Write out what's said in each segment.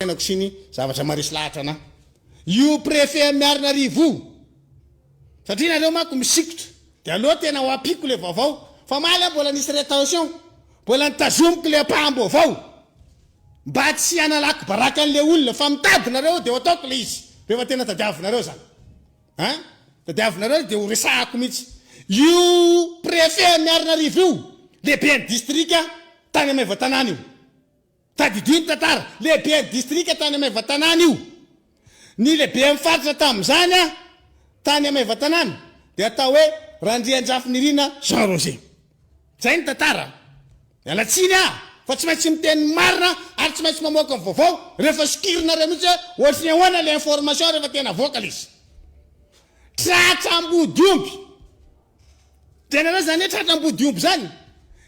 tenako siny zavatra marisy lahatra na io préfet miarina rivo satria nareo manko misikotra de aloha tena ho apiko le vaovao fa maly mbola nisy rétention mbola nitazomiko le pambo avao mba tsy analako baraka an'le olona fa mitady nareo de ataoko le izy rehefa tena tadiavinareo zany tadiavinareo de ho resahako mihitsy io préfet miarina rivo io lehibe ny district tany ameva tanàna io tadidiny tatara lehibe ny district tany ameva tanàna io ny lehibe mifaritra tam'izany tany ameva tanàna de atao hoe Randriandrafinirina Jean Roger zay ny tatara alatsiny fa tsy maintsy miteny marina ary tsy maintsy mamoaka ny vaovao rehefa sokirina reo mihitsy ohatrany ahoana le information rehefa tena voaka izy tratrambody omby tena reo zany hoe tratrambody omby zany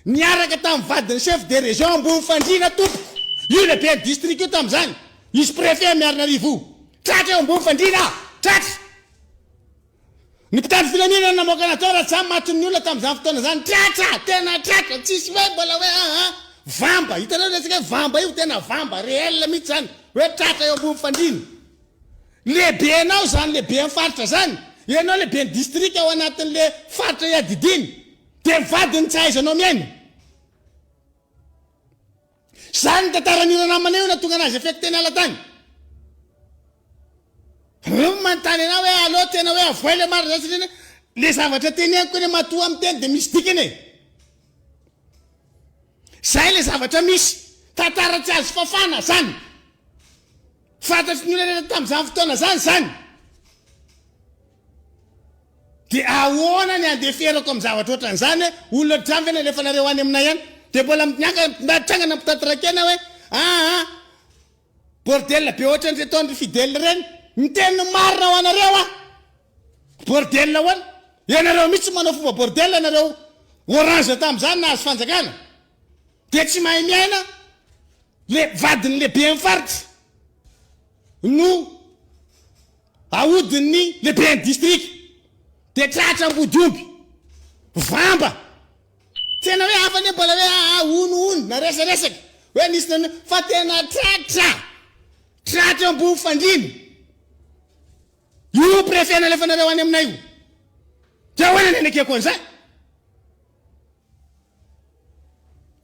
niaraka tamin'ny vadiny chef de région ambony fandrina tompoko io lehibe ny district io tam'izany izy préfet miarina rivo tratra eo ambony fandrina tratra ny mpitandro filaminana namoaka natao raha zany matin'ny olona tam'izany fotoana zany tratra tena tratra tsisy hoe mbola hoe vamba hitanao resaka hoe vamba io tena vamba réel mihitsy zany hoe tratra eo ambony fandrina lehibe anao zany lehibe mifaritra zany ianao lehibe ny district ao anatin'le faritra iadidiny de mivadiny tsy aizanao miaina zany tantaran'io namana io na tonga anazy affecteny ala tany manontany anao hoe aloha tena hoe avoay le marina zany satria le zavatra teneniko eny matoa amin'ny teny de misy dikany zay le zavatra misy tantara tsy azo fafana zany fantatry ny olona tam'izany fotoana zany de ahoana ny andeferako amin'ny zavatra ohatran'izany hoe olona dramy vena lefa nareo any aminay ihany de mbola mitrangana mitaterakena hoe bordel be ohatrany retaondry fidèle reny miteny marina ho anareo bordel hoana ianareo mihitsy manao fomba bordel nareo orange tam'izany na azo fanjakana de tsy mahay miaina le vadiny lehibe mifaritra no ahodin'ny lehibe ny district de tratra ambody omby vamba tena hoe afany mbola hoe ono na resaresaka hoe nisy nany fa tena tratra ambony fandrina io préfet nalefa nareo any aminay io de ahoana nenekeko an'izay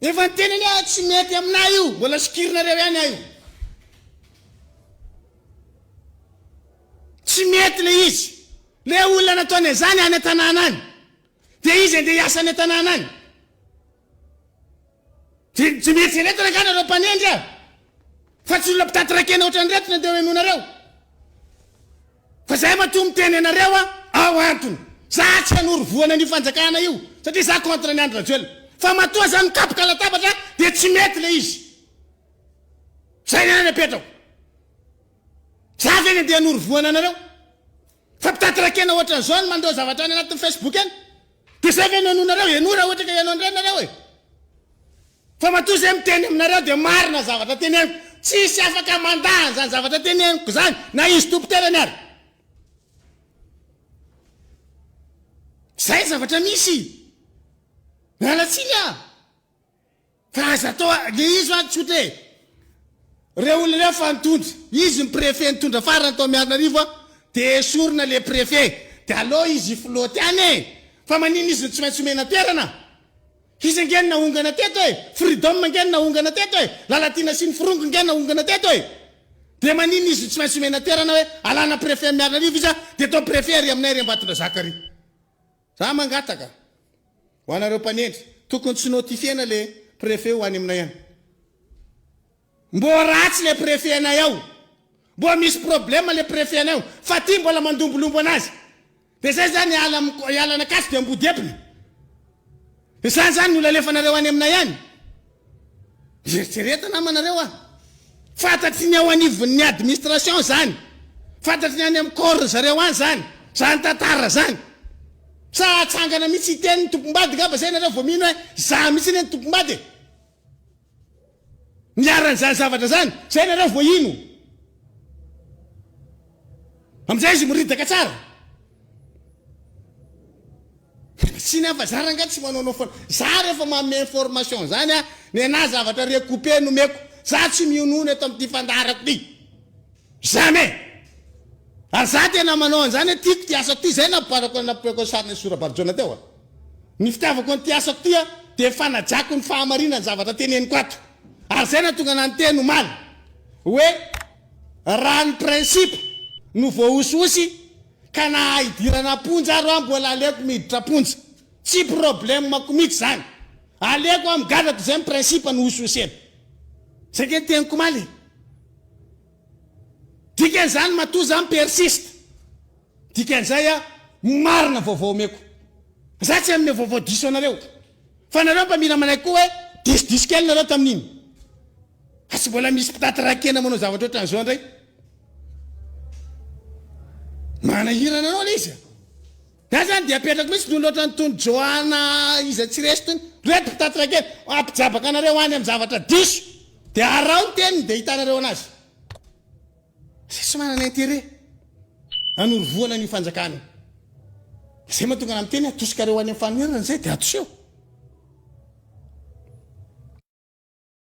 efa nytenany tsy mety aminay io mbola sikirinareo ihany io tsy mety le izy le olona nataony zany any tanàna any de izy ande hiasa any tanàna any tsy mety zay retana ka nareo mpanendry fa tsy olona mpitaterakena ohatran'retona de hoe nonareo fa zay mato miteny anareo ao antony za tsy hanoro voana ny fanjakana io satria za contre ny andro rajoela fa matoa zany kapoka latabatra de tsy mety le izy zay ny anany apetrako za veny ande hanoro voana anareo fa mpitaterakena ohatran'izao ny mandao zavatra any anatin'ny Facebook eny de zay veny anonareo enora ohatra ka ianao andrenareo fa matoa zay miteny aminareo de marina zavatra teneniko tsisy afaka mandahany zany zavatra teneniko zany na izy tompoterany ary zay zavatra misy nalatsiny fa aza atao le izy tsy otre reo olona reo fa nitondra izy ny préfet nitondra farany atao Mianarivo de esorina le préfet de aloha izy flotte any fa manino izy tsy maintsy omena toerana izy angeny naongana teto freedom angeny naongana teto lalatina sy ny firongo angeny naongana teto de manino izy tsy maintsy omena toerana hoe alana préfet Mianarivo izy de atao préfet ry aminay ry Ambatondra Zakary za mangataka ho anareo mpanendry tokony tsy notifiena le préfet ho any aminay any mbo ratsy le préfet anay ao mbo misy problème le préfet anay ao fa ty mbola mandombolombo anazy de zay zany ialana kasy de ambody epiny de zany ny olona lefanareo any aminay any eritsereta namanareo fantatry ny ao anivon'ny administration zany fantatry ny any amin'ny corps zareo any zany tantara zany sa tsangana mihitsy iteny ny tompombady ngamba zay nareo vao mino hoe za mihitsy ny tompombady niaran'zany zavatra zany zay nareo vao ino amizay izy miridaka tsara sy ny afa zaranga tsy manao foana za rehefa manome information zany ny ana zavatra recoupé nomeko za tsy mionono eto amin'ity fandarako ty jamais ary za tena manao an'izany tiako ty asako ty zay naboarako nampeko sarina sorabarjona teo a ny fitiavako ny ty asako ty a de fanajako ny fahamarinany zavatra teneniko ato ary zay na tonga nanteny omaly hoe raha ny principe no voaososy ka na hidirana ponja aro a mbola aleko miditra ponja tsy problème makomity zany aleko am gadako zay principe no ososena zay ke teniko maly dikan'izany matoa zany persiste dikan'izay a marina vaovao meko za tsy amin'ny vaovao diso anareo fa nareo mpamina manaiky koa hoe disodisy kely nareo tamin'iny fa tsy mbola misy mpitatyrakena manao zavatra ohatran'izao ndray manahirana anao le izy da zany de apetrako mihitsy no loatra ny tony joana izy tsy resy tony reto mpitatyrakena ampijabaka anareo any amin'ny zavatra diso de arao ny teniny de hitanareo anazy zay tsy manana intérêt anorovoana ny fanjakana zay mahatonga na miteny atosikareo any amin'ny fanoherana zay de atoseo